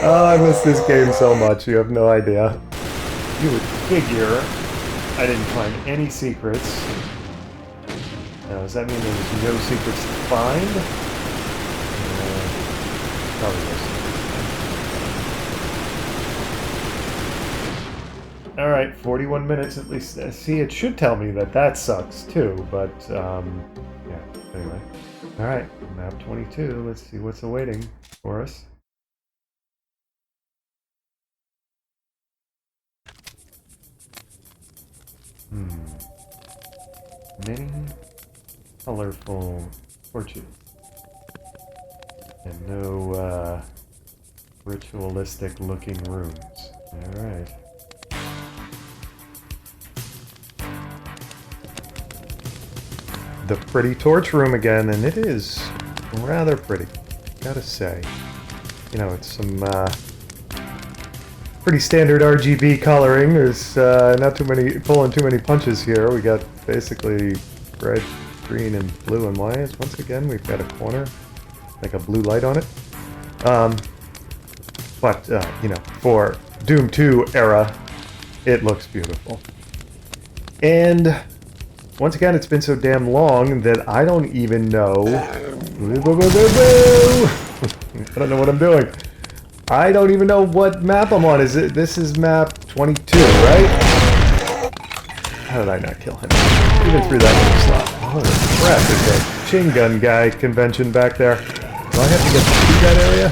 Oh, I miss this game so much, you have no idea. You would figure I didn't find any secrets. Now, does that mean there's no secrets to find? Probably no secrets. Alright, 41 minutes at least. See, it should tell me that that sucks too, but, yeah, anyway. Alright, map 22, let's see what's awaiting for us. Many colorful torches. And no, ritualistic looking rooms. Alright. The pretty torch room again, and it is rather pretty, gotta say. You know, it's some pretty standard RGB coloring. There's not pulling too many punches here. We got basically red, green, and blue and white. Once again, we've got a corner, like a blue light on it. But you know, for Doom 2 era, it looks beautiful. And once again, it's been so damn long that I don't even know. I don't know what I'm doing. I don't even know what map I'm on. This is map 22, right? How did I not kill him? Even through that little slot. Holy crap, there's a chain gun guy convention back there. Do I have to get through that area?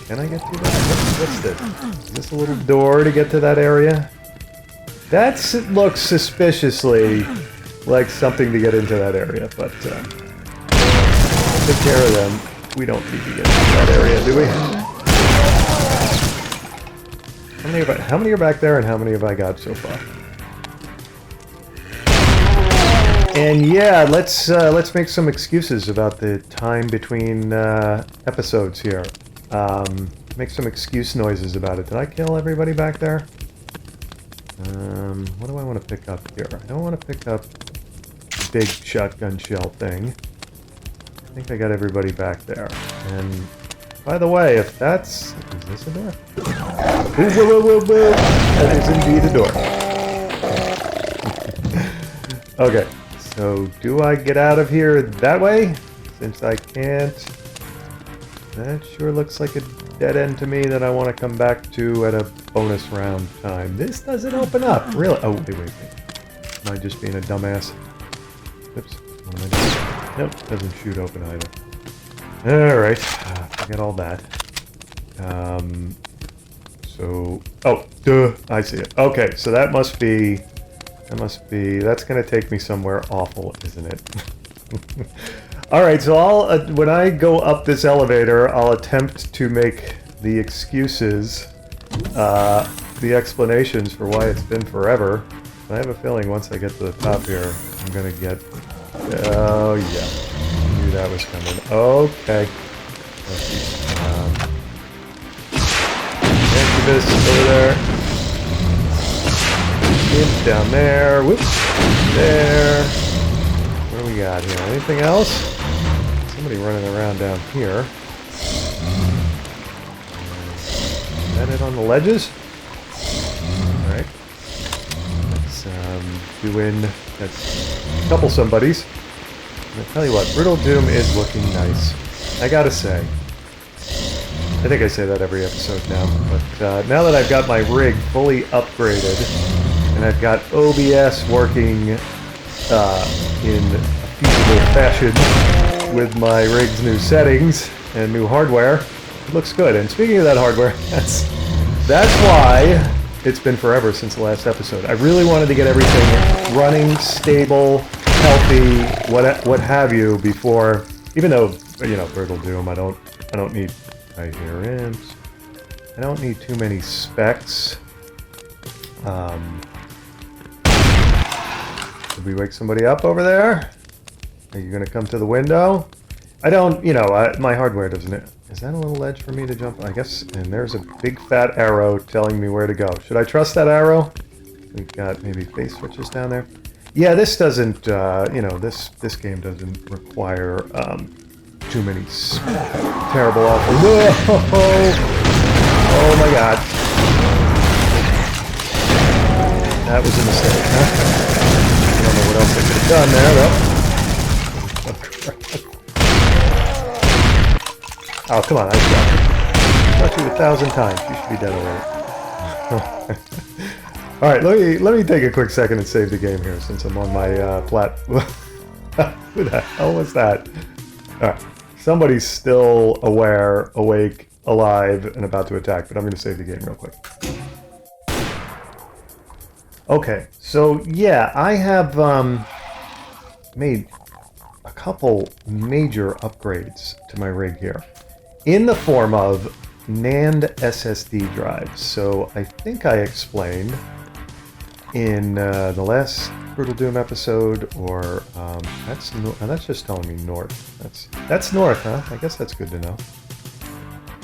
Can I get through that? What's this? Is this a little door to get to that area? It looks suspiciously like something to get into that area, but take care of them. We don't need to get into that area, do we? How many are back there, and how many have I got so far? And yeah, let's make some excuses about the time between episodes here. Make some excuse noises about it. Did I kill everybody back there? What do I want to pick up here? I don't want to pick up the big shotgun shell thing. I think I got everybody back there. And by the way, if that's... Is this a door? Whoa, whoa, whoa, whoa! That is indeed a door. Okay, so do I get out of here that way? Since I can't... That sure looks like a dead end to me that I want to come back to at a bonus round time. This doesn't open up, really. Oh, wait. Am I just being a dumbass? Oops, what am I doing? Nope, doesn't shoot open either. Alright, forget all that. Oh, duh, I see it. Okay, so that's gonna take me somewhere awful, isn't it? Alright, so when I go up this elevator, I'll attempt to make the excuses, the explanations for why it's been forever. I have a feeling once I get to the top here, I'm gonna get... Oh, yeah. I knew that was coming. Okay. Incubus over there. Imp down there. Whoops. There. What do we got here? Anything else? Somebody running around down here. Is that it on the ledges? Alright. Let's that's a couple somebodies. I'll tell you what, Brittle Doom is looking nice. I gotta say. I think I say that every episode now, but now that I've got my rig fully upgraded, and I've got OBS working in a feasible fashion with my rig's new settings and new hardware, it looks good. And speaking of that hardware, that's why it's been forever since the last episode. I really wanted to get everything running, stable, healthy, what have you, before, even though, you know, Brittle Doom, I don't need, I hear imps. I don't need too many specs. Did we wake somebody up over there? Are you gonna come to the window? I don't, you know, my hardware doesn't... Is that a little ledge for me to jump? I guess, and there's a big fat arrow telling me where to go. Should I trust that arrow? We've got maybe face switches down there. Yeah, this doesn't, you know, this game doesn't require too many terrible offers. Whoa! Oh my god. That was a mistake, huh? I don't know what else I could have done there, though. Oh, come on, I shot you 1,000 times. You should be dead already. Alright, let me take a quick second and save the game here since I'm on my flat. Who the hell was that? Alright, somebody's still aware, awake, alive, and about to attack, but I'm going to save the game real quick. Okay, so yeah, I have made a couple major upgrades to my rig here in the form of NAND SSD drives. So I think I explained in the last Brutal Doom episode, or that's just telling me north. That's north, huh? I guess that's good to know.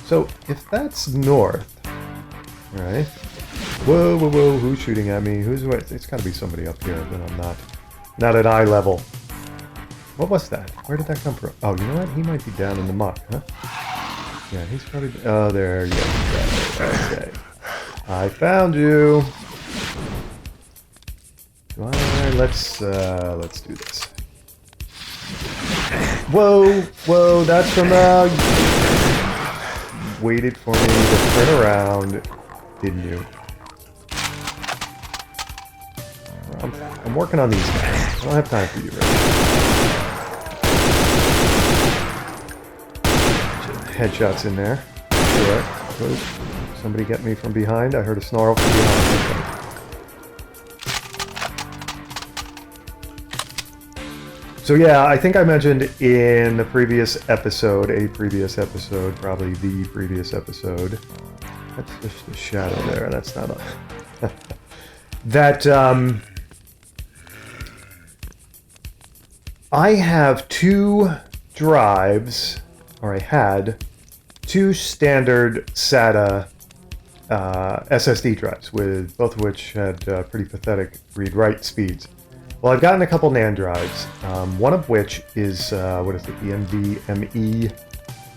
So if that's north, all right. Whoa, whoa, whoa! Who's shooting at me? It's got to be somebody up here, but I'm not at eye level. What was that? Where did that come from? Oh, you know what? He might be down in the muck, huh? Yeah, he's probably. Oh, there you go. Okay, I found you. Let's do this. Whoa, whoa! That's from waited for me to turn around, didn't you? I'm working on these guys. I don't have time for you, right? Headshots in there. Sure. Somebody get me from behind. I heard a snarl from behind. So yeah, I think I mentioned in the previous episode, probably the previous episode. That's just a shadow there. That's not a... that, I have two drives, or I had two standard SATA SSD drives, with both of which had pretty pathetic read-write speeds. Well, I've gotten a couple NAND drives, one of which is, what is it, the NVMe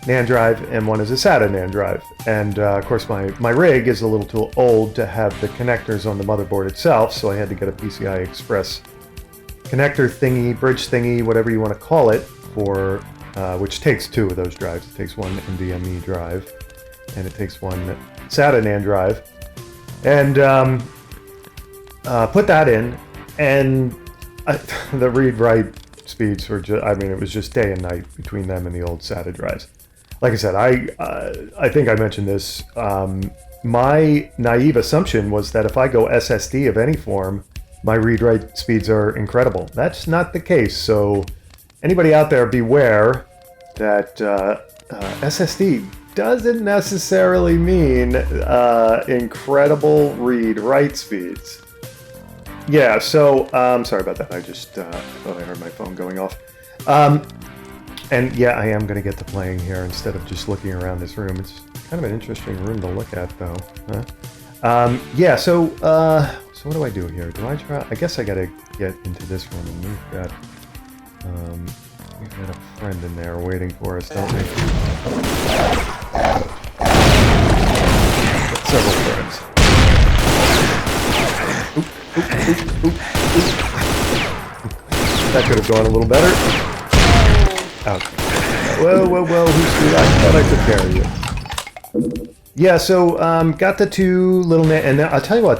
NAND drive, and one is a SATA NAND drive. And of course my rig is a little too old to have the connectors on the motherboard itself, so I had to get a PCI Express connector thingy, bridge thingy, whatever you want to call it, for which takes two of those drives. It takes one NVMe drive, and it takes one SATA NAND drive. And put that in, and the read-write speeds were just, I mean, it was just day and night between them and the old SATA drives. Like I said, I think I mentioned this. My naive assumption was that if I go SSD of any form, my read-write speeds are incredible. That's not the case. So anybody out there, beware that SSD doesn't necessarily mean incredible read-write speeds. Yeah, so sorry about that. I just thought I heard my phone going off. And yeah, I am going to get to playing here instead of just looking around this room. It's kind of an interesting room to look at, though. Huh? Yeah, so what do I do here? Do I try? I guess I got to get into this room, and we've got a friend in there waiting for us, don't we? Got several friends. Oop, oop, oop, oop, oop. That could have gone a little better. Ouch. Whoa, whoa, whoa, who's I thought I took care of you. Yeah, so, got the two little, and I'll tell you what,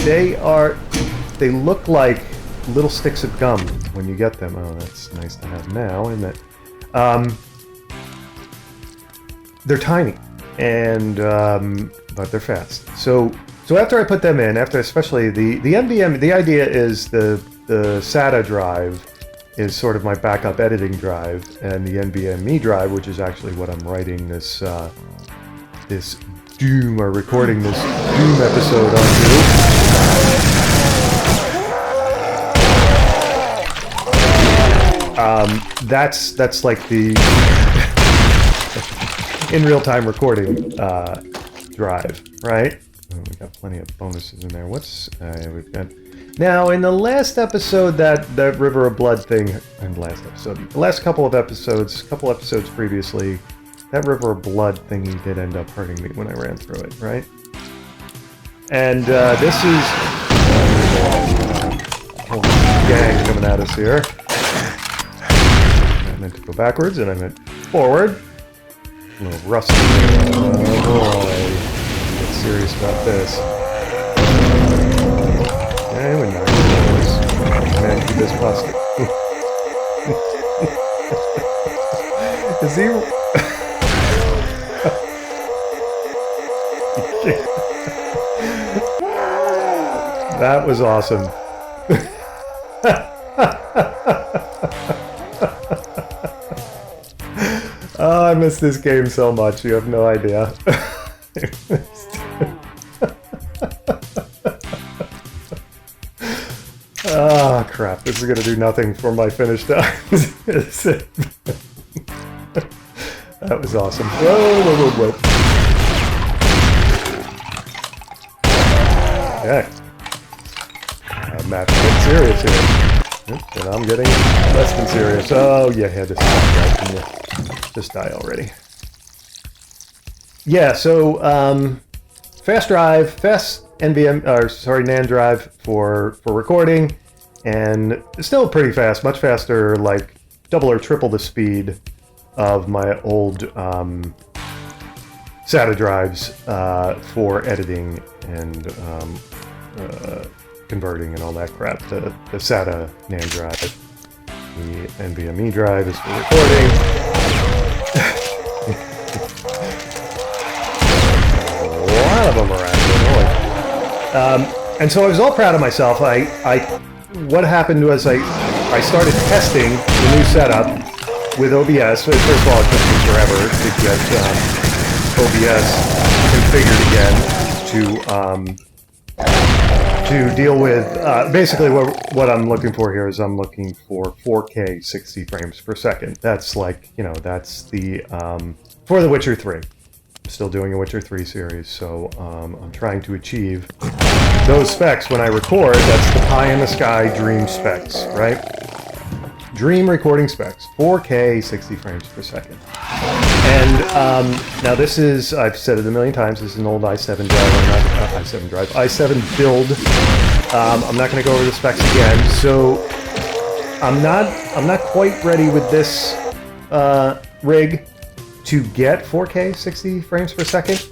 they look like little sticks of gum when you get them. Oh, that's nice to have now, isn't it? They're tiny, and, but they're fast. So after I put them in, especially the NVMe, the idea is the SATA drive is sort of my backup editing drive, and the NVMe drive, which is actually what I'm writing this Doom, or recording this Doom episode onto. That's like the in real-time recording drive, right? Oh, we got plenty of bonuses in there. What's we've got Now, in the last episode, that River of Blood thing, and the last couple episodes previously, that River of Blood thingy did end up hurting me when I ran through it, right? And this is whole gang coming at us here. I meant to go backwards, and I meant forward. A little rusty. Oh boy, get serious about this. Okay, we knocked this. Man, keep this plastic. Is he? That was awesome. Oh, I miss this game so much. You have no idea. Oh, crap. This is going to do nothing for my finish times. That was awesome. Whoa. Okay. Matt's getting serious here. And I'm getting less than serious. Oh, you had to stop that, didn't you? Just die already. Yeah, so fast NAND drive for recording, and still pretty fast, much faster, like double or triple the speed of my old SATA drives for editing and converting and all that crap. The SATA NAND drive. The NVMe drive is for recording. A lot of them around here. And so I was all proud of myself. What happened was I started testing the new setup with OBS. First of all, it took me forever to get OBS configured again to deal with, basically what I'm looking for here is I'm looking for 4K 60 frames per second. That's like, that's the, for The Witcher 3. I'm still doing a Witcher 3 series, so I'm trying to achieve those specs when I record. That's the pie in the sky dream specs, right? Dream recording specs, 4K 60 frames per second. And now this is, I've said it a million times, this is an old i7 drive, i7 build. I'm not going to go over the specs again. So I'm not quite ready with this rig to get 4K 60 frames per second.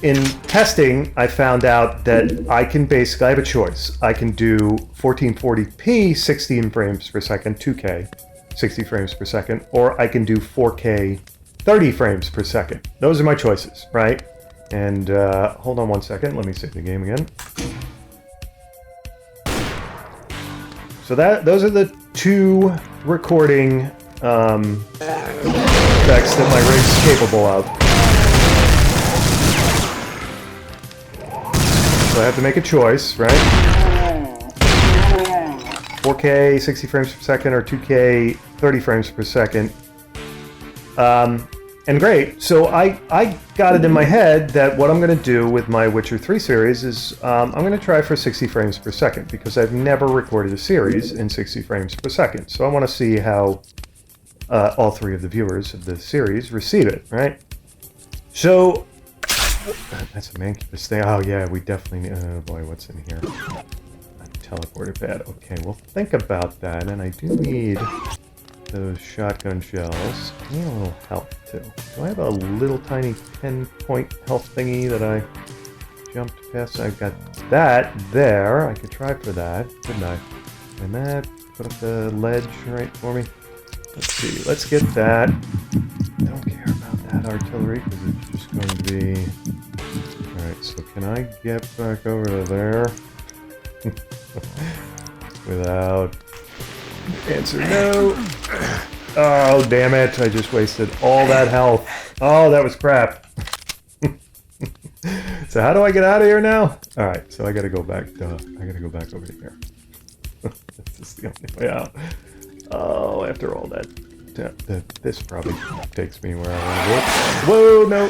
In testing, I found out that I have a choice. I can do 1440p 16 frames per second, 2K 60 frames per second, or I can do 4K 30 frames per second. Those are my choices, right? And hold on one second, let me save the game again. So those are the two recording specs that my rig's capable of. So I have to make a choice, right? 4K 60 frames per second or 2K 30 frames per second. And great. So I got it in my head that what I'm going to do with my Witcher 3 series is I'm going to try for 60 frames per second because I've never recorded a series in 60 frames per second. So I want to see how all three of the viewers of the series receive it, right? So that's a mancubus thing. Oh yeah, we definitely need, oh boy, what's in here? A teleporter pad. Okay, we'll think about that. And I do need those shotgun shells. I need a little health too. Do I have a little tiny 10-point health thingy that I jumped past? I've got that there. I could try for that, couldn't I? And that, put up the ledge right for me. Let's see, let's get that. I don't care about that artillery because it's just going to be... Alright, so can I get back over to there? Without... Answer no. Oh, damn it. I just wasted all that health. Oh, that was crap. So how do I get out of here now? Alright, so I gotta go back over here. This is the only way out. Oh, after all that, this probably takes me where I want to go. Whoa, no.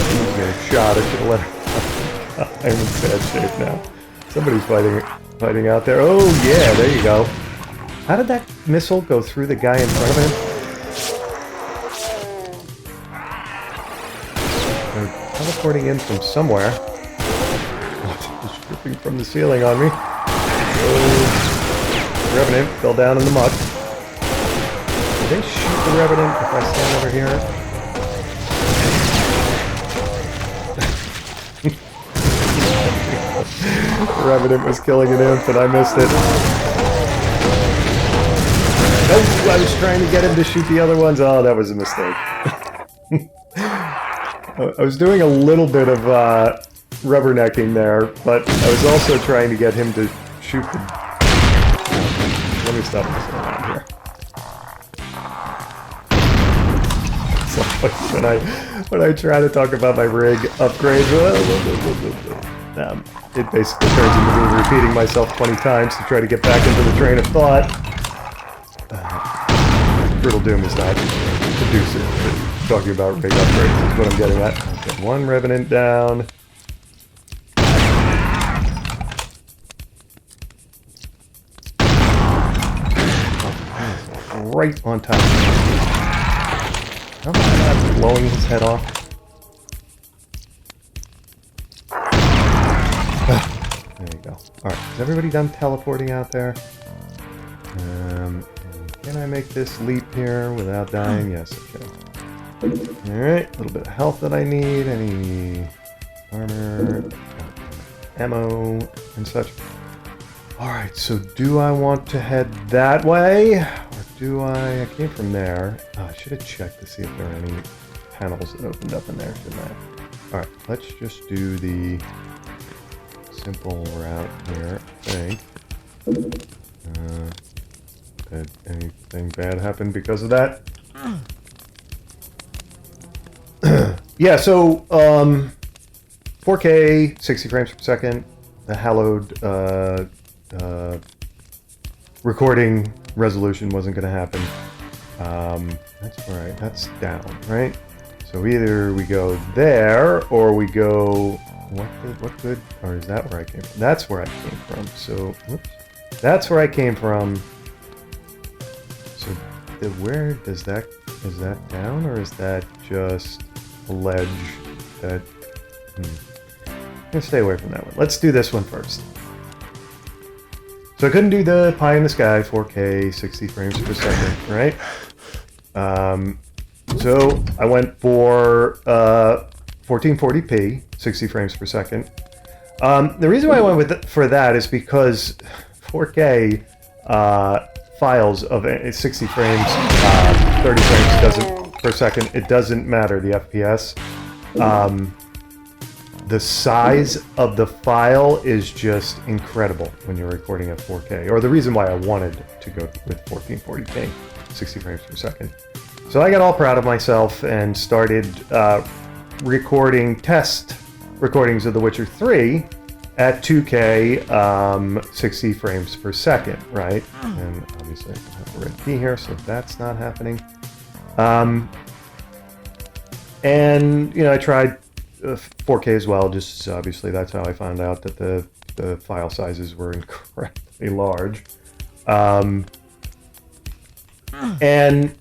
He's getting shot. I should have let him. I'm in bad shape now. Somebody's fighting out there. Oh yeah, there you go. How did that missile go through the guy in front of him? They're teleporting in from somewhere. It's dripping from the ceiling on me. Oh, Revenant fell down in the muck. Did they shoot the Revenant if I stand over here? The Revenant was killing an imp and I missed it. Nope, I was trying to get him to shoot the other ones. Oh, that was a mistake. I was doing a little bit of rubbernecking there, but I was also trying to get him to shoot the... Let me stop this around here. So when I try to talk about my rig upgrade, it basically turns into me repeating myself 20 times to try to get back into the train of thought. Brutal Doom is not conducive to talking about rig upgrades, is what I'm getting at. Okay, one Revenant down. Oh, right on top. How am I not blowing his head off? There you go. Alright, is everybody done teleporting out there? Can I make this leap here without dying? Yes, okay. Alright, a little bit of health that I need. Any armor, ammo, and such. Alright, so do I want to head that way? Or do I came from there. Oh, I should have checked to see if there are any panels that opened up in there, shouldn't I? Alright, let's just do the simple route here, I think. Did anything bad happen because of that? Yeah, so 4K, 60 frames per second, the hallowed recording resolution wasn't going to happen. That's right, that's down, right? So either we go there or we go what good, or is that where I came from? That's where I came from. So whoops, that's where I came from. So where does that, is that down or is that just a ledge that I'm gonna stay away from that one. Let's do this one first. So I couldn't do the pie in the sky 4K 60 frames per second, right? So I went for 1440p 60 frames per second. The reason why I went for that is because 4K files of 60 frames, 30 frames per second, it doesn't matter the FPS. The size of the file is just incredible when you're recording at 4K, or the reason why I wanted to go with 1440p 60 frames per second. So I got all proud of myself and started recording test recordings of The Witcher 3 at 2K 60 frames per second, right? And obviously I have a red key here, so that's not happening. And you know, I tried 4K as well, just obviously that's how I found out that the file sizes were incredibly large. And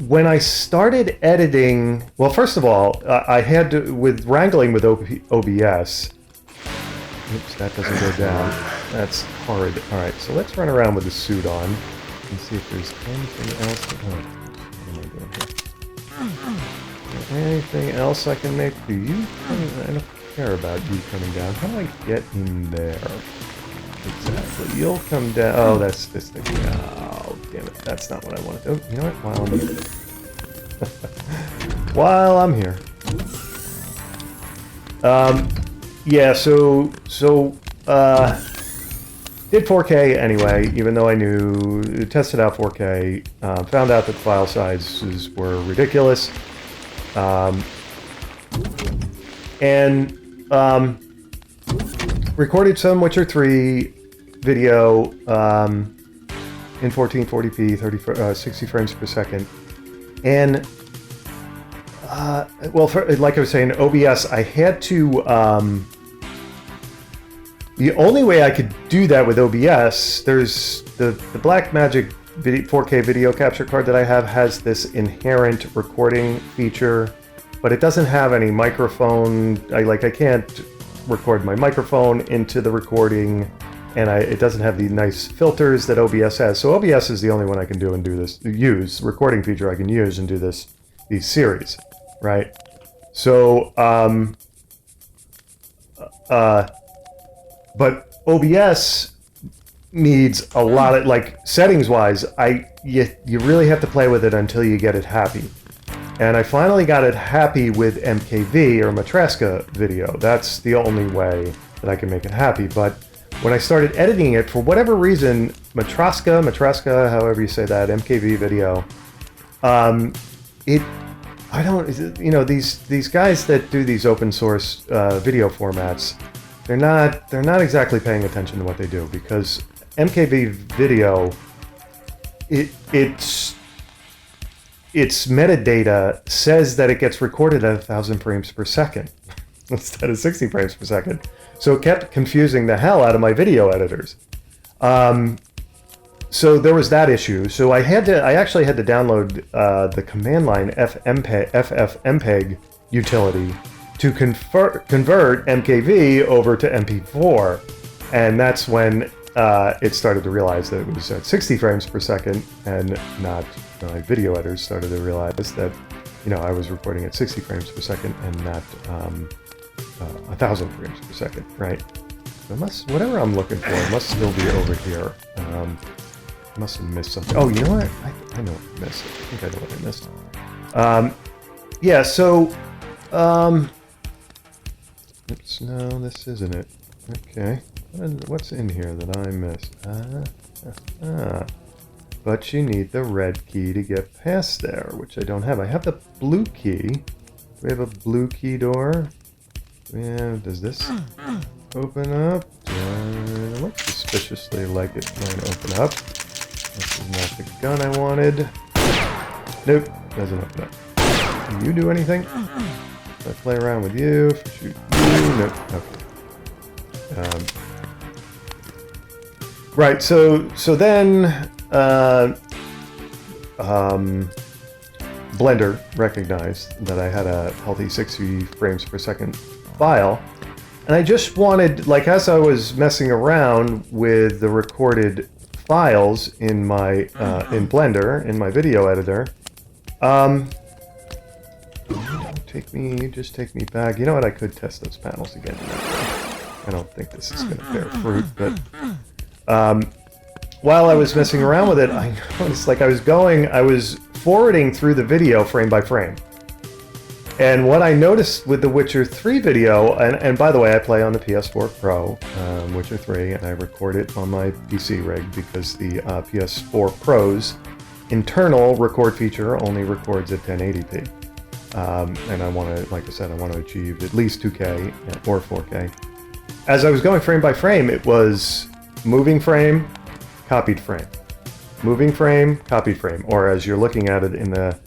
when I started editing, well, first of all, I had to, with wrangling with OBS, oops, that doesn't go down. That's horrid. All right, so let's run around with the suit on and see if there's anything else. What am I doing here? Anything else I can make? Do you? I don't care about you coming down. How do I get in there? Exactly. You'll come down. Oh, that's this thing. Oh, damn it. That's not what I wanted. Oh, you know what? While I'm here. Yeah, so did 4K anyway, even though I knew, tested out 4K, found out that file sizes were ridiculous. And recorded some Witcher 3 video in 1440p, 60 frames per second, and Well, like I was saying, OBS, I had to... the only way I could do that with OBS, there's the Blackmagic 4K video capture card that I have has this inherent recording feature, but it doesn't have any microphone. I can't record my microphone into the recording, and it doesn't have the nice filters that OBS has. So OBS is the only one I can do and use recording feature I can use and do these series, right? So but OBS needs a lot of, settings-wise, you really have to play with it until you get it happy. And I finally got it happy with MKV, or Matryoshka video. That's the only way that I can make it happy. But when I started editing it, for whatever reason, Matryoshka, however you say that, MKV video, these guys that do these open source video formats, they're not exactly paying attention to what they do, because MKV video, its metadata says that it gets recorded at 1,000 frames per second instead of 60 frames per second. So it kept confusing the hell out of my video editors. So there was that issue. So I actually had to download the command line ffmpeg utility to convert MKV over to MP4, and that's when it started to realize that it was at 60 frames per second, and not my video editors started to realize that I was recording at 60 frames per second and not 1,000 frames per second, right? So whatever I'm looking for must still be over here. I must have missed something. Oh, you know what? I know what I missed. I think I know what I missed. Yeah, so oops, no, this isn't it. Okay. What's in here that I missed? But you need the red key to get past there, which I don't have. I have the blue key. Do we have a blue key door? Yeah, does this open up? It looks suspiciously like it might open up. This is not the gun I wanted. Nope, doesn't open up. Can you do anything? If I play around with you, shoot you, nope, okay. Right, so then Blender recognized that I had a healthy 60 frames per second file, and I just wanted, as I was messing around with the recorded files in my in Blender, in my video editor, just take me back. You know what? I could test those panels again. I don't think this is going to bear fruit, but while I was messing around with it, I noticed I was forwarding through the video frame by frame. And what I noticed with the Witcher 3 video, and by the way, I play on the PS4 Pro, Witcher 3, and I record it on my PC rig because the PS4 Pro's internal record feature only records at 1080p. And I want to, like I said, I want to achieve at least 2K or 4K. As I was going frame by frame, it was moving frame, copied frame, moving frame, copied frame, or as you're looking at it in the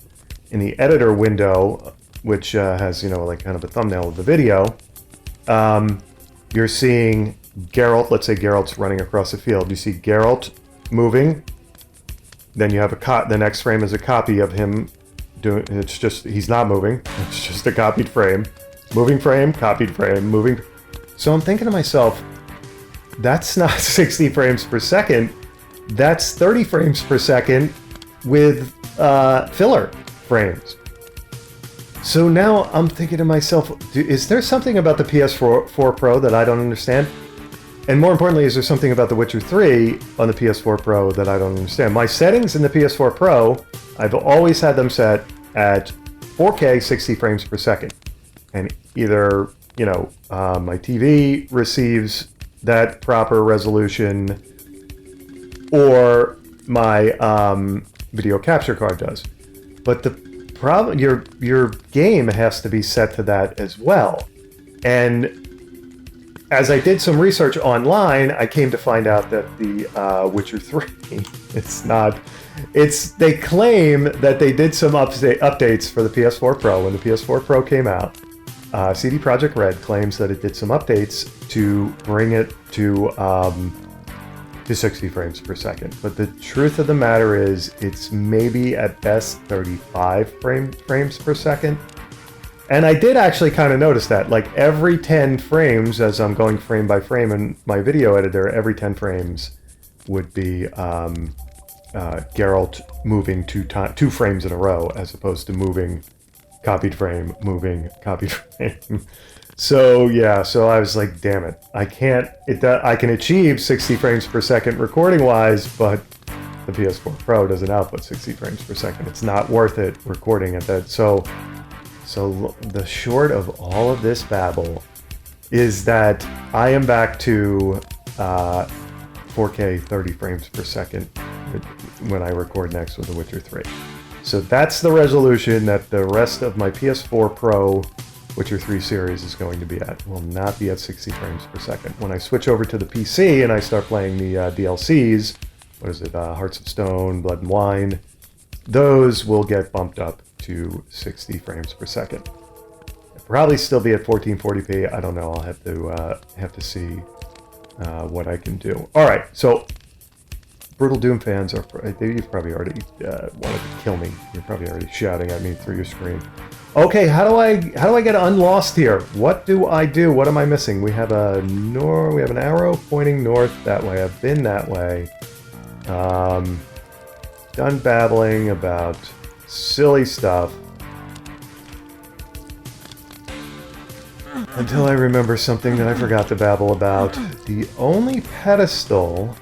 editor window, which has kind of a thumbnail of the video, you're seeing Geralt. Let's say Geralt's running across the field. You see Geralt moving. Then you have the next frame is a copy of him doing. It's just he's not moving. It's just a copied frame, moving frame, copied frame, moving. So I'm thinking to myself, that's not 60 frames per second. That's 30 frames per second with filler frames. So now I'm thinking to myself, is there something about the PS4 Pro that I don't understand? And more importantly, is there something about The Witcher 3 on the PS4 Pro that I don't understand? My settings in the PS4 Pro, I've always had them set at 4K 60 frames per second. And either, my TV receives that proper resolution or my video capture card does. But the problem, your game has to be set to that as well. And as I did some research online, I came to find out that the Witcher 3, they claim that they did some updates for the PS4 Pro. When the PS4 Pro came out, CD Projekt Red claims that it did some updates to bring it to 60 frames per second. But the truth of the matter is, it's maybe at best 35 frames per second. And I did actually kind of notice that, like every 10 frames, as I'm going frame by frame in my video editor, every 10 frames would be Geralt moving two frames in a row, as opposed to moving copied frame, moving copied frame. So yeah, so I was like, damn it, I can't. I can achieve 60 frames per second recording wise, but the PS4 Pro doesn't output 60 frames per second. It's not worth it recording at that. So the short of all of this babble is that I am back to 4K 30 frames per second when I record next with The Witcher 3. So that's the resolution that the rest of my PS4 Pro Witcher 3 series is going to be at. Will not be at 60 frames per second. When I switch over to the PC and I start playing the DLCs, what is it, Hearts of Stone, Blood and Wine, those will get bumped up to 60 frames per second. It'll probably still be at 1440p. I don't know. I'll have to see what I can do. All right, so Brutal Doom fans are you've probably already wanted to kill me. You're probably already shouting at me through your screen. Okay, how do I get unlost here? What do I do? What am I missing? We have an arrow pointing north that way. I've been that way. Done babbling about silly stuff until I remember something that I forgot to babble about. The only pedestal,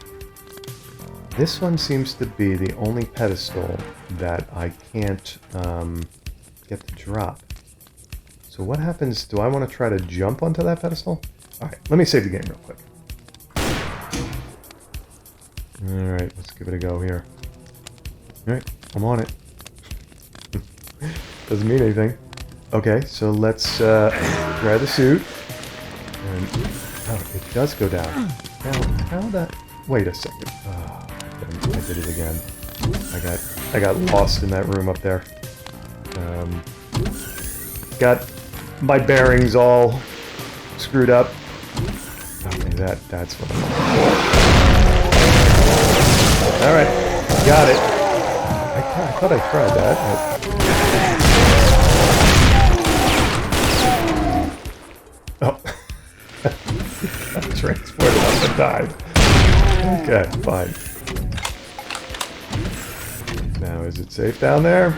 this one seems to be the only pedestal that I can't get to drop. So what happens? Do I want to try to jump onto that pedestal? Alright, let me save the game real quick. Alright, let's give it a go here. Alright, I'm on it. Doesn't mean anything. Okay, so let's grab the suit. And, oh, it does go down. Now, how that... Wait a second. Oh, I did it again. I got lost in that room up there. Got my bearings all screwed up. Okay, that's what I'm on. Alright, got it. I thought I tried that. Oh. I transported up and died. Okay, fine. Now, is it safe down there?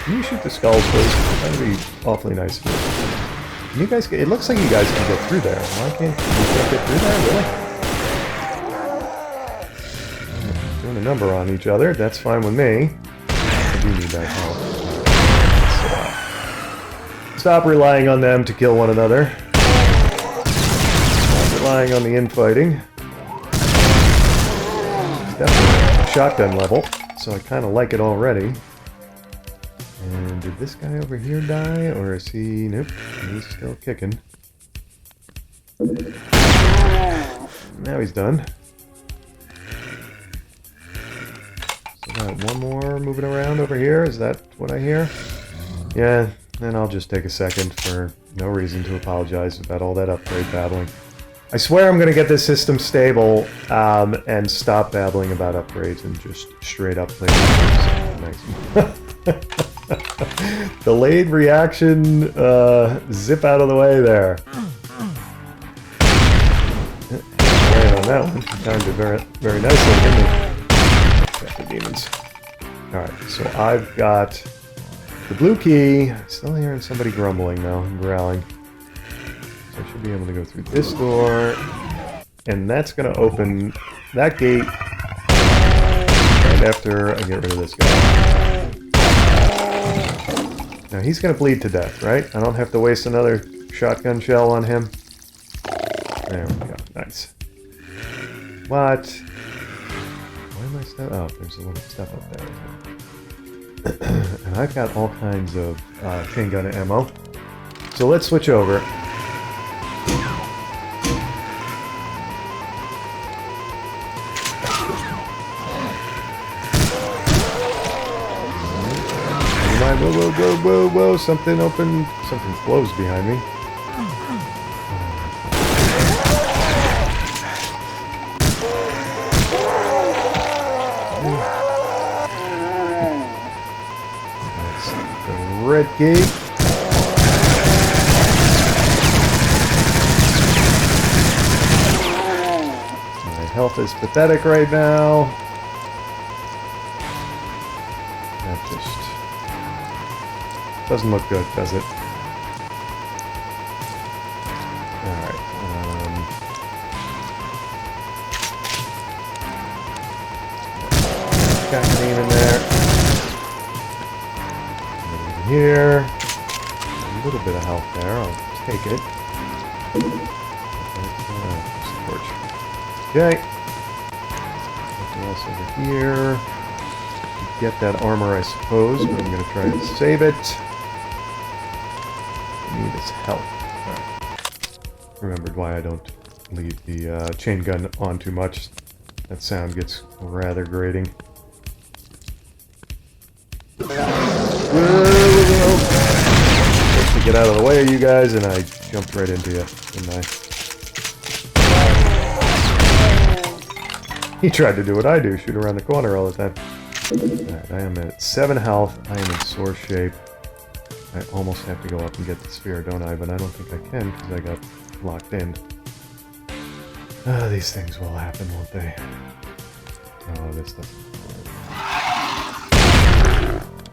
Can you shoot the skulls, please? That would be awfully nice of you. You guys, it looks like you guys can get through there. Why can't you get through there? Really? Doing a number on each other. That's fine with me. I do need that help. Stop relying on them to kill one another. Stop relying on the infighting. Definitely a shotgun level, so I kind of like it already. And did this guy over here die, or is he... Nope, he's still kicking. Now he's done. So got one more moving around over here, is that what I hear? Yeah, then I'll just take a second for no reason to apologize about all that upgrade babbling. I swear I'm going to get this system stable and stop babbling about upgrades and just straight up play nice. Delayed reaction, zip out of the way there. Right on that one. Timed it very, very nicely, didn't it? Got the demons. Alright, so I've got the blue key. Still hearing somebody grumbling though, and growling. So I should be able to go through this door. And that's going to open that gate right after I get rid of this guy. Now he's going to bleed to death, right? I don't have to waste another shotgun shell on him. There we go. Nice. What? Why am I stuck? Oh, there's a little stuff up there. And I've got all kinds of chain gun ammo. So let's switch over. Whoa, whoa, whoa, whoa, whoa, something opened, something closed behind me. That's the red key. My health is pathetic right now. That just doesn't look good, does it? Alright, got an aim in there. Over here. A little bit of health there, I'll take it. Okay. Nothing else over here. Get that armor, I suppose, but I'm going to try and save it. Need is health. Right. Remembered why I don't leave the chain gun on too much. That sound gets rather grating. Whoa, whoa, whoa. Supposed to get out of the way of you guys, and I jumped right into you, didn't I? He tried to do what I do, shoot around the corner all the time. Alright, I am at 7 health. I am in sore shape. I almost have to go up and get the sphere, don't I? But I don't think I can because I got locked in. These things will happen, won't they? Oh, this doesn't.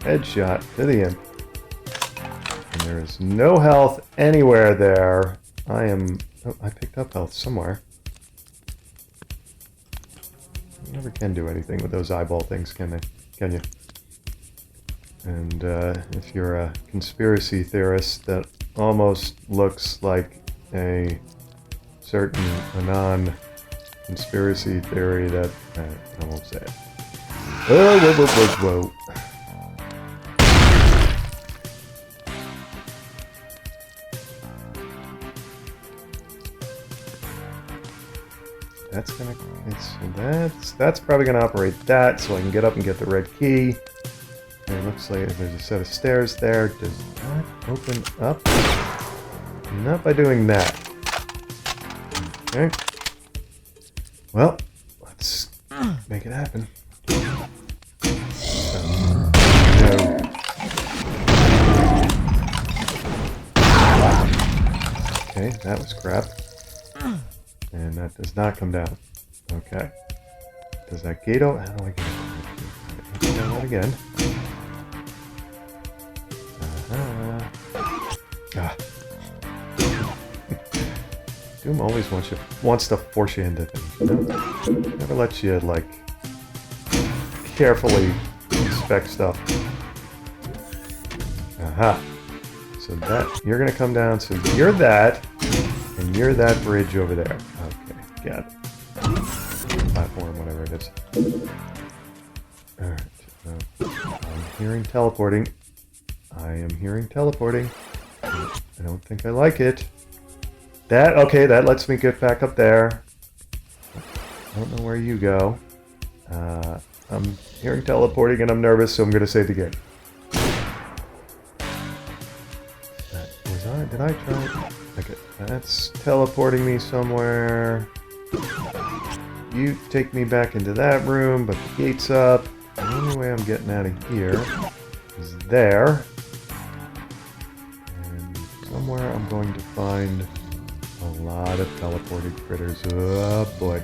Headshot to the imp. And there is no health anywhere there. I am... Oh, I picked up health somewhere. You never can do anything with those eyeball things, can they? Can you? And if you're a conspiracy theorist, that almost looks like a certain non-conspiracy theory that... I won't say it. Oh, whoa, whoa, whoa, whoa. That's gonna... So that's probably gonna operate that, so I can get up and get the red key. And it looks like there's a set of stairs there. Does not open up. Not by doing that. Okay. Well, let's make it happen. No. Okay, that was crap. And that does not come down. Okay. Does that gate open? How do I get it? Let's try that again. Doom always wants to force you into things, you know? Never lets you, like, carefully inspect stuff. Aha. So that, you're gonna come down, so you're that, and you're that bridge over there. Okay, got it. Platform, whatever it is. Alright, I'm hearing teleporting. I am hearing teleporting. I don't think I like it. That, okay, that lets me get back up there. I don't know where you go. I'm hearing teleporting and I'm nervous, so I'm going to save the game. Did I try? Okay, that's teleporting me somewhere. You take me back into that room, but the gate's up. The only way I'm getting out of here is there. And somewhere I'm going to find a lot of teleported critters. Oh boy.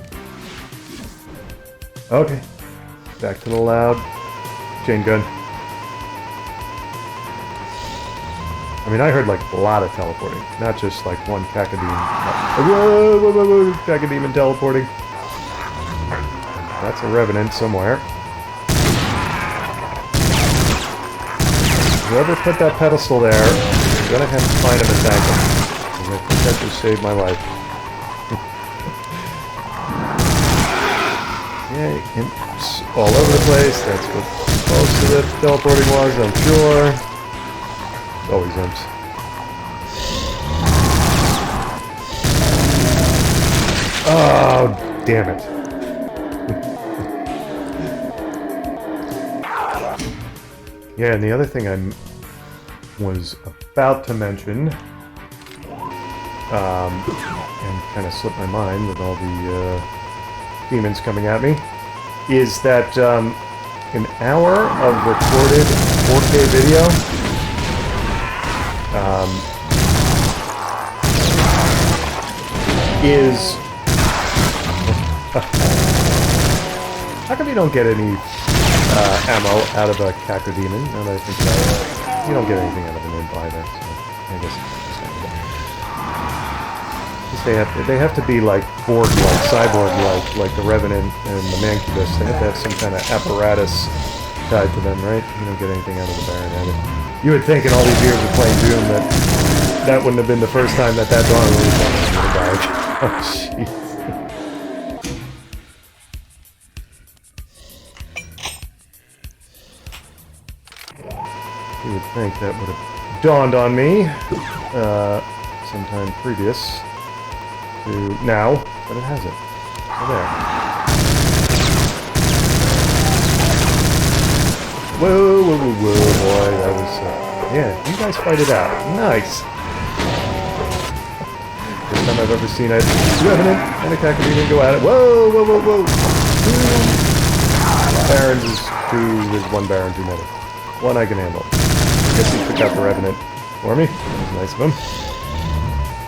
Okay. Back to the loud chain gun. I mean, I heard like a lot of teleporting, not just like one cacodemon. Whoa, whoa, whoa, whoa, cacodemon teleporting. That's a revenant somewhere. Whoever put that pedestal there, I'm gonna have to find him and thank him. Because I think that just saved my life. Okay, imps all over the place. That's what most of the teleporting was, I'm sure. Always imps. Oh, damn it. Yeah, and the other thing I was about to mention, and kind of slipped my mind with all the demons coming at me, is that an hour of recorded 4K video is... How come you don't get any ammo out of a cacodemon? Now that I think about it, you don't get anything out of an imp either, so I guess they have to be like Borg-like, cyborg-like the Revenant and the Mancubus. They have to have some kind of apparatus tied to them, right? You don't get anything out of the Baron either. You would think in all these years of playing Doom that wouldn't have been the first time that dawn really would have died. Oh, jeez. You would think that would have dawned on me sometime previous to now, but it hasn't. So there. Whoa, whoa, whoa, whoa, boy, that was... yeah, you guys fight it out. Nice! First time I've ever seen a Revenant and a Cacodemon go at it. Whoa, whoa, whoa, whoa! Barons is two, there's one Baron too many. One I can handle. I guess he took out the Revenant for me. That was nice of him.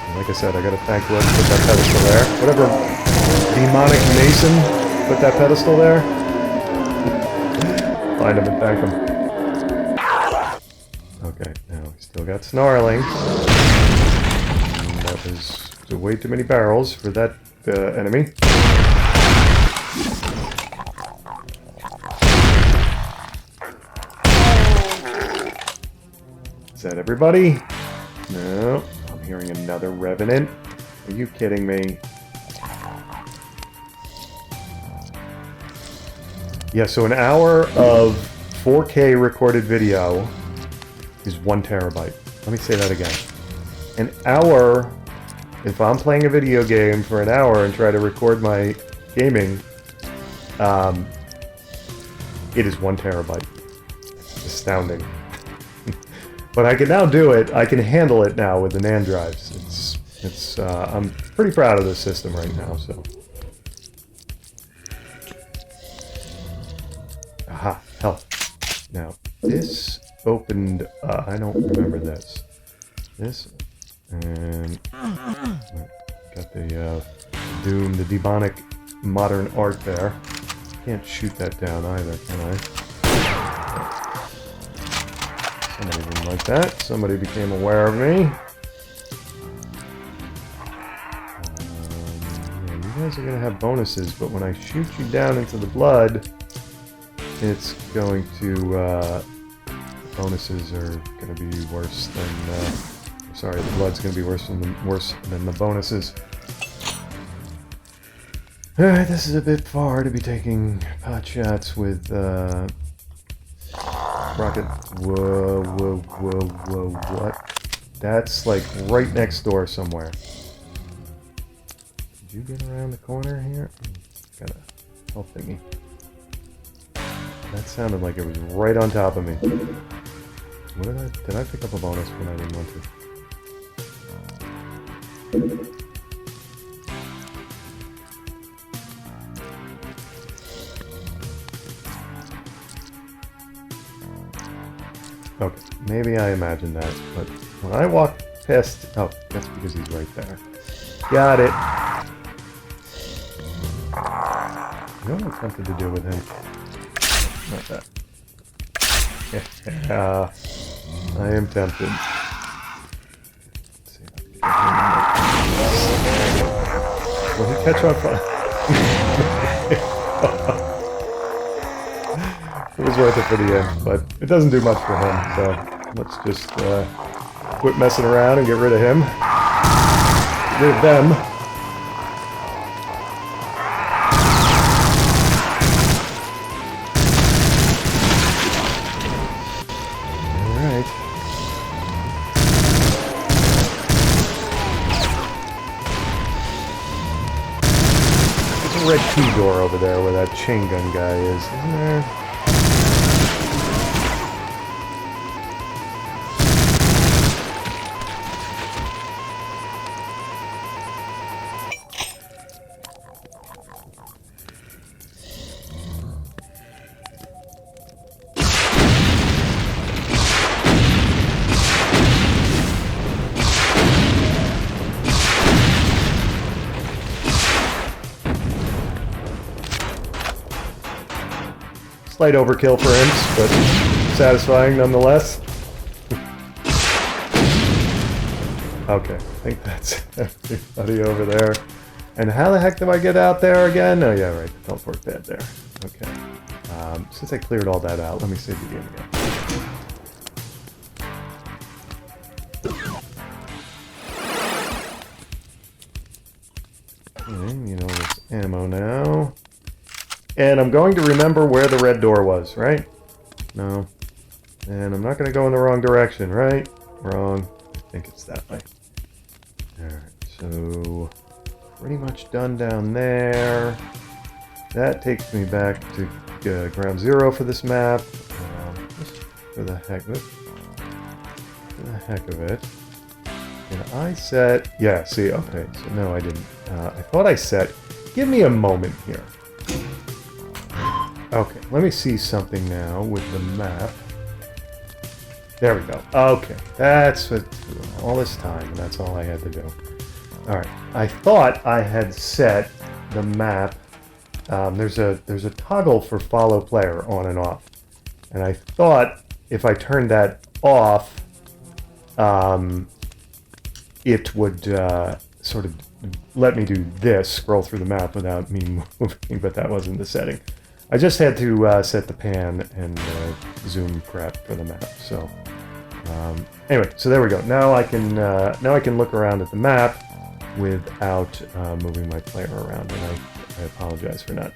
And like I said, I gotta thank whoever put that pedestal there. Whatever demonic mason put that pedestal there. Find him and thank him. Okay, now we still got snarling. And that was way too many barrels for that enemy. Is that everybody? No. I'm hearing another Revenant. Are you kidding me? Yeah, so an hour of 4K recorded video is 1 terabyte. Let me say that again. An hour, if I'm playing a video game for an hour and try to record my gaming, it is 1 terabyte. It's astounding. But I can now do it. I can handle it now with the NAND drives. I'm pretty proud of this system right now, so. Aha, health. Now, this opened, I don't remember this. This, and got the Doom, the demonic modern art there. Can't shoot that down either, can I? Somebody didn't like that. Somebody became aware of me. Yeah, you guys are going to have bonuses, but when I shoot you down into the blood, it's going to... bonuses are going to be worse than... sorry, the blood's going to be worse than the bonuses. Alright, this is a bit far to be taking pot shots with... rocket. Whoa, whoa, whoa, whoa, what? That's like right next door somewhere. Did you get around the corner here? Got a health thingy. That sounded like it was right on top of me. What did I pick up a bonus when I didn't want to? Okay, maybe I imagined that, but when I walk past... Oh, that's because he's right there. Got it! You know what I'm tempted to do with him? Not that. Yeah, I am tempted. Let's see. Will he catch on fire? It was worth it for the end, but it doesn't do much for him, so let's just quit messing around and get rid of him. Get rid of them. a red key door over there where that chain gun guy is, isn't there? Slight overkill for imps, but satisfying nonetheless. Okay, I think that's everybody over there. And how the heck do I get out there again? Oh yeah, right, the teleport pad there. Okay. Since I cleared all that out, let me save the game again. Okay, you know, there's ammo now. And I'm going to remember where the red door was, right? No. And I'm not going to go in the wrong direction, right? Wrong. I think it's that way. Alright, so pretty much done down there. That takes me back to ground zero for this map. Just for the heck of it. Did I set... Yeah, see, okay. So no, I didn't. I thought I set... Give me a moment here. Okay, let me see something now with the map. There we go. Okay, that's what, all this time, and that's all I had to do. Alright, I thought I had set the map. There's a toggle for follow player on and off. And I thought if I turned that off, it would sort of let me do this, scroll through the map without me moving, but that wasn't the setting. I just had to set the pan and zoom prep for the map. So anyway, so there we go. Now I can look around at the map without moving my player around, and I apologize for not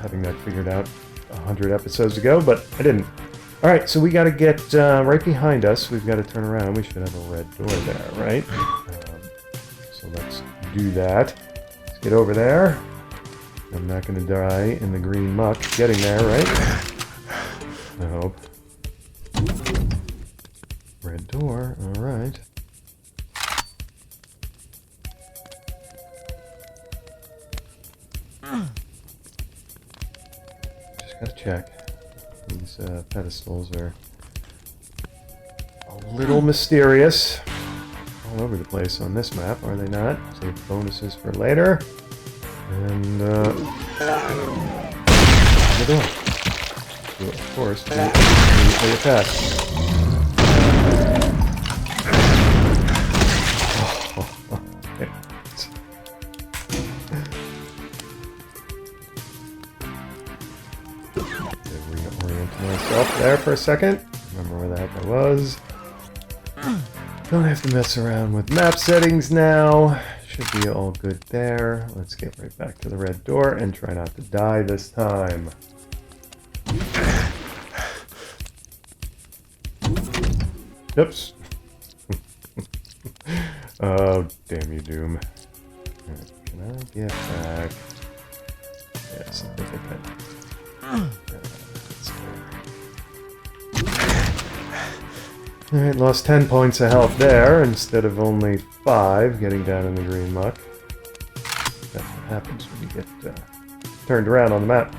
having that figured out 100 episodes ago, but I didn't. All right, so we got to get right behind us. We've got to turn around. We should have a red door there, right? So let's do that. Let's get over there. I'm not going to die in the green muck getting there, right? I hope. Red door, alright. Just gotta check. These pedestals are a little mysterious. All over the place on this map, are they not? Save bonuses for later. And, the door. So, of course, immediately attack. Okay. Reorient myself there for a second. Remember where the heck I was. Don't have to mess around with map settings now. Should be all good there. Let's get right back to the red door and try not to die this time. Oops. Oh, damn you, Doom. Right, can I get back? Yes, I think I can. Alright, lost 10 points of health there instead of only 5 getting down in the green muck. That's what happens when you get turned around on the map.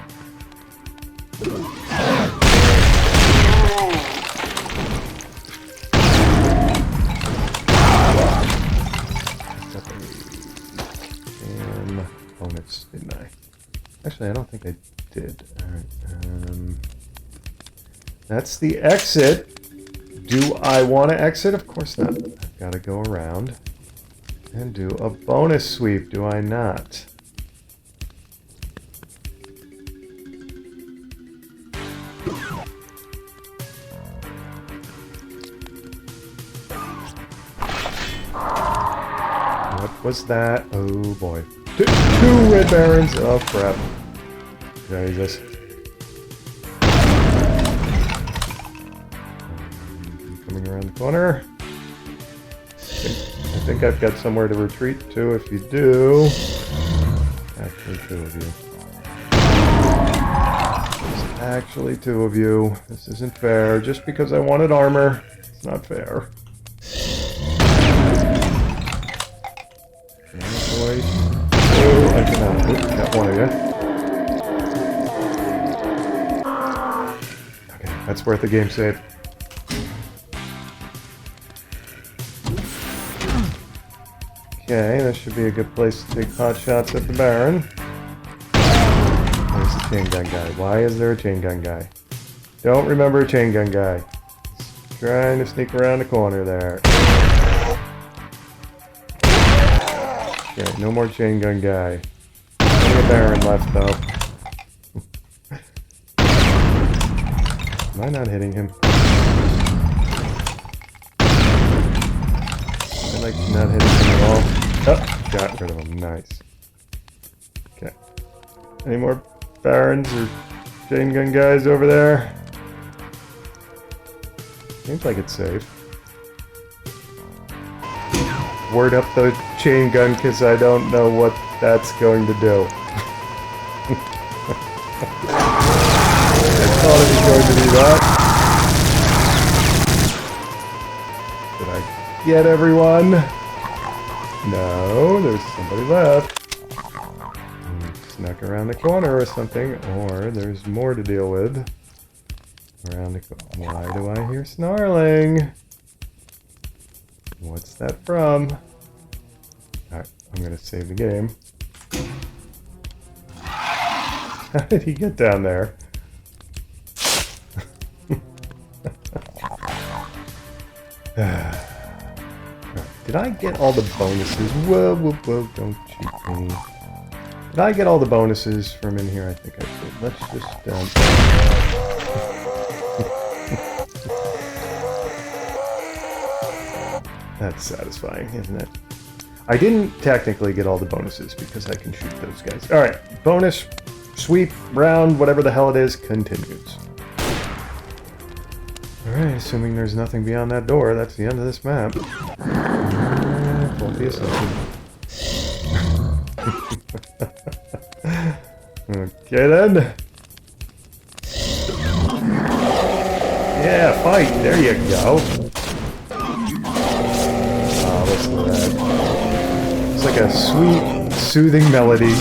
And bonus, didn't I? Actually, I don't think I did. Alright, that's the exit. Do I want to exit? Of course not. I've got to go around and do a bonus sweep, do I not? What was that? Oh boy. Two red barons! Oh crap. Jesus. Coming around the corner. I think I've got somewhere to retreat to if you do. actually two of you. There's actually two of you. This isn't fair. Just because I wanted armor, it's not fair. Oh, I cannot. Oops, got one of you. Okay, that's worth the game save. Okay, this should be a good place to take pot shots at the Baron. Where's the chain gun guy? Why is there a chain gun guy? Don't remember a chain gun guy. He's trying to sneak around the corner there. Okay, no more chain gun guy. Only a Baron left though. Am I not hitting him? I like not hitting him at all. Oh, got rid of him. Nice. Okay. Any more Barons or chain gun guys over there? Seems like it's safe. Word up the chain gun because I don't know what that's going to do. I thought it was going to be that. Did I get everyone? No, there's somebody left. Snuck around the corner or something, or there's more to deal with. Around the corner. Why do I hear snarling? What's that from? Alright, I'm gonna save the game. How did he get down there? Did I get all the bonuses? Whoa, whoa, whoa, don't cheat me. Did I get all the bonuses from in here? I think I did. Let's just, That's satisfying, isn't it? I didn't technically get all the bonuses because I can shoot those guys. Alright, bonus, sweep, round, whatever the hell it is, continues. Alright, assuming there's nothing beyond that door, that's the end of this map. Won't be assumption. Okay then. Yeah, fight, there you go. Listen to that. It's like a sweet, soothing melody.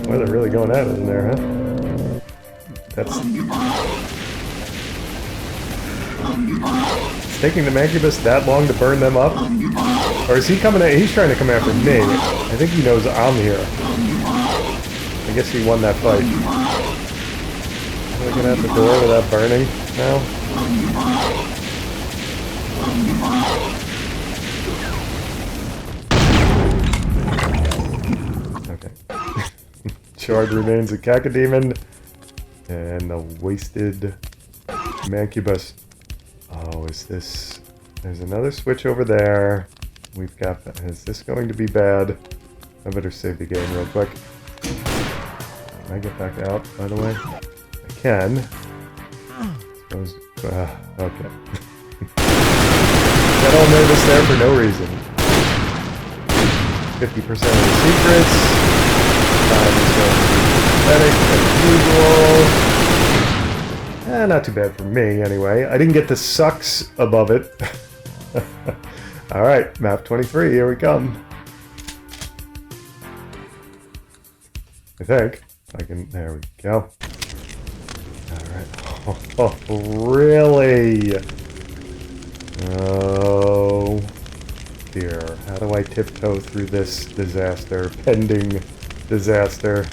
Well, they're really going at it in there, huh? That's... It's taking the Mancubus that long to burn them up? Or is he coming at... He's trying to come after me. I think he knows I'm here. I guess he won that fight. Am I gonna have the door without burning now? Okay. Charred remains of Cacodemon and the wasted Mancubus. Oh, is this... There's another switch over there. We've got... Is this going to be bad? I better save the game real quick. Can I get back out, by the way? I can. Suppose... okay. Got all nervous there for no reason. 50% of the secrets. Time is going to be pathetic as usual. Not too bad for me, anyway. I didn't get the sucks above it. Alright, map 23, here we come. I think. I can... There we go. Alright. Oh, really? Oh dear. How do I tiptoe through this disaster? Pending disaster.